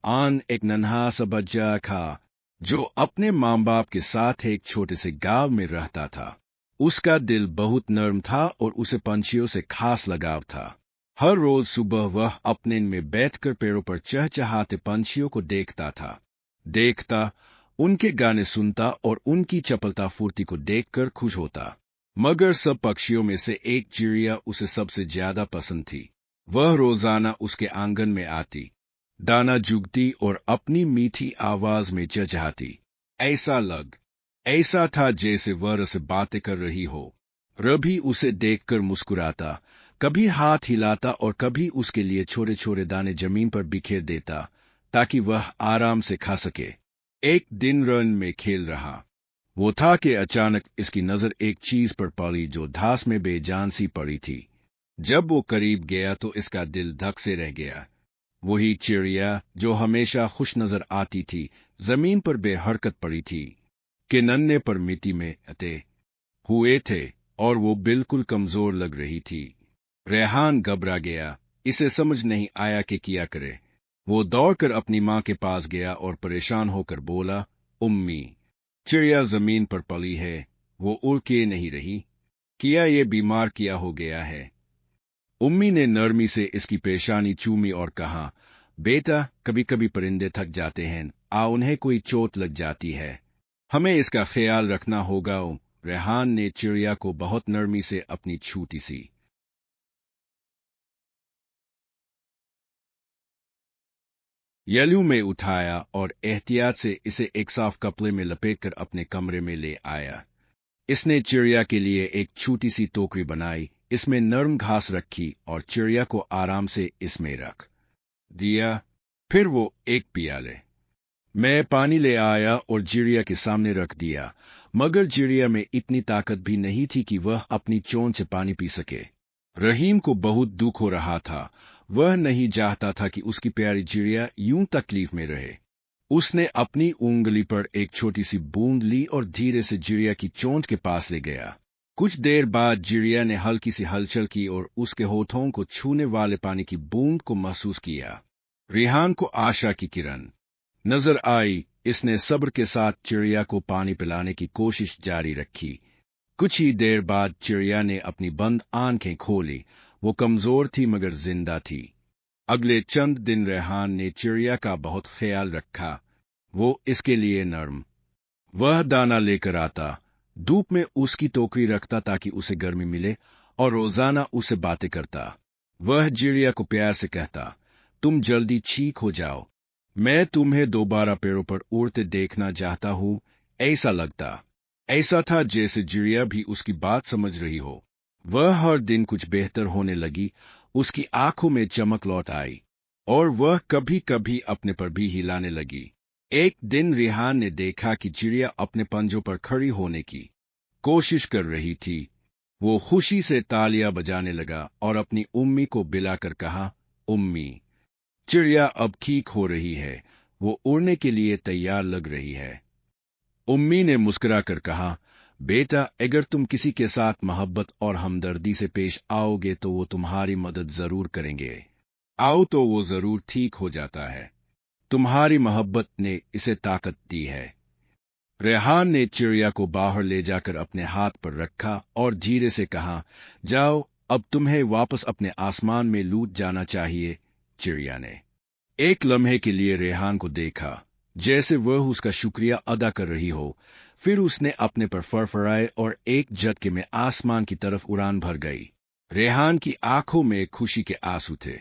आन एक नन्हा सा बच्चा था जो अपने माँ बाप के साथ एक छोटे से गांव में रहता था। उसका दिल बहुत नर्म था और उसे पंछियों से खास लगाव था। हर रोज सुबह वह अपने में बैठकर पेड़ों पर चहचहाते पंछियों को देखता, उनके गाने सुनता और उनकी चपलता फुर्ती को देखकर खुश होता। मगर सब पक्षियों में से एक चिड़िया उसे सबसे ज्यादा पसंद थी। वह रोजाना उसके आंगन में आती, दाना चुगती और अपनी मीठी आवाज में चहचहाती। ऐसा था जैसे वह रस बातें कर रही हो। रवि उसे देखकर मुस्कुराता, कभी हाथ हिलाता और कभी उसके लिए छोटे छोटे दाने जमीन पर बिखेर देता ताकि वह आराम से खा सके। एक दिन रन में खेल रहा वो था कि अचानक इसकी नजर एक चीज पर पड़ी जो घास में बेजान सी पड़ी थी। जब वो करीब गया तो इसका दिल धक से रह गया। वही चिड़िया जो हमेशा खुश नजर आती थी, जमीन पर बेहरकत पड़ी थी कि नन्हे पर मिट्टी में अते हुए थे और वो बिल्कुल कमजोर लग रही थी। रेहान घबरा गया, इसे समझ नहीं आया कि क्या करे। वो दौड़कर अपनी माँ के पास गया और परेशान होकर बोला, उम्मी, चिड़िया जमीन पर पड़ी है, वो उड़ के नहीं रही। क्या ये बीमार किया हो गया है? उम्मी ने नरमी से इसकी पेशानी चूमी और कहा, बेटा, कभी कभी परिंदे थक जाते हैं, उन्हें कोई चोट लग जाती है, हमें इसका ख्याल रखना होगा। रेहान ने चिड़िया को बहुत नरमी से अपनी छोटी सी यलू में उठाया और एहतियात से इसे एक साफ कपड़े में लपेटकर अपने कमरे में ले आया। इसने चिड़िया के लिए एक छोटी सी टोकरी बनाई, इसमें नरम घास रखी और चिड़िया को आराम से इसमें रख दिया। फिर वो एक पियाले मैं पानी ले आया और चिड़िया के सामने रख दिया, मगर चिड़िया में इतनी ताकत भी नहीं थी कि वह अपनी चोंच से पानी पी सके। रहीम को बहुत दुख हो रहा था। वह नहीं चाहता था कि उसकी प्यारी चिड़िया यूं तकलीफ में रहे। उसने अपनी उंगली पर एक छोटी सी बूंद ली और धीरे से चिड़िया की चोंच के पास ले गया। कुछ देर बाद चिड़िया ने हल्की सी हलचल की और उसके होठों को छूने वाले पानी की बूंद को महसूस किया। रेहान को आशा की किरण नजर आई। इसने सब्र के साथ चिड़िया को पानी पिलाने की कोशिश जारी रखी। कुछ ही देर बाद चिड़िया ने अपनी बंद आंखें खोली। वो कमजोर थी मगर जिंदा थी। अगले चंद दिन रेहान ने चिड़िया का बहुत ख्याल रखा। वो इसके लिए नरम वह दाना लेकर आता, धूप में उसकी टोकरी रखता ताकि उसे गर्मी मिले, और रोजाना उसे बातें करता। वह चिड़िया को प्यार से कहता, तुम जल्दी ठीक हो जाओ, मैं तुम्हें दोबारा पेड़ों पर उड़ते देखना चाहता हूं। ऐसा था जैसे चिड़िया भी उसकी बात समझ रही हो। वह हर दिन कुछ बेहतर होने लगी। उसकी आंखों में चमक लौट आई और वह कभी कभी अपने पर भी हिलाने लगी। एक दिन रेहान ने देखा कि चिड़िया अपने पंजों पर खड़ी होने की कोशिश कर रही थी। वो खुशी से तालियां बजाने लगा और अपनी उम्मी को बुलाकर कहा, उम्मी, चिड़िया अब ठीक हो रही है, वो उड़ने के लिए तैयार लग रही है। उम्मी ने मुस्कुराकर कहा, बेटा, अगर तुम किसी के साथ मोहब्बत और हमदर्दी से पेश आओगे तो वो तुम्हारी मदद जरूर करेंगे। आओ तो वो जरूर ठीक हो जाता है। तुम्हारी मोहब्बत ने इसे ताकत दी है। रेहान ने चिड़िया को बाहर ले जाकर अपने हाथ पर रखा और धीरे से कहा, जाओ, अब तुम्हें वापस अपने आसमान में लूट जाना चाहिए। चिड़िया ने एक लम्हे के लिए रेहान को देखा, जैसे वह उसका शुक्रिया अदा कर रही हो। फिर उसने अपने पर फड़फड़ाए और एक झटके में आसमान की तरफ उड़ान भर गई। रेहान की आंखों में खुशी के आंसू थे।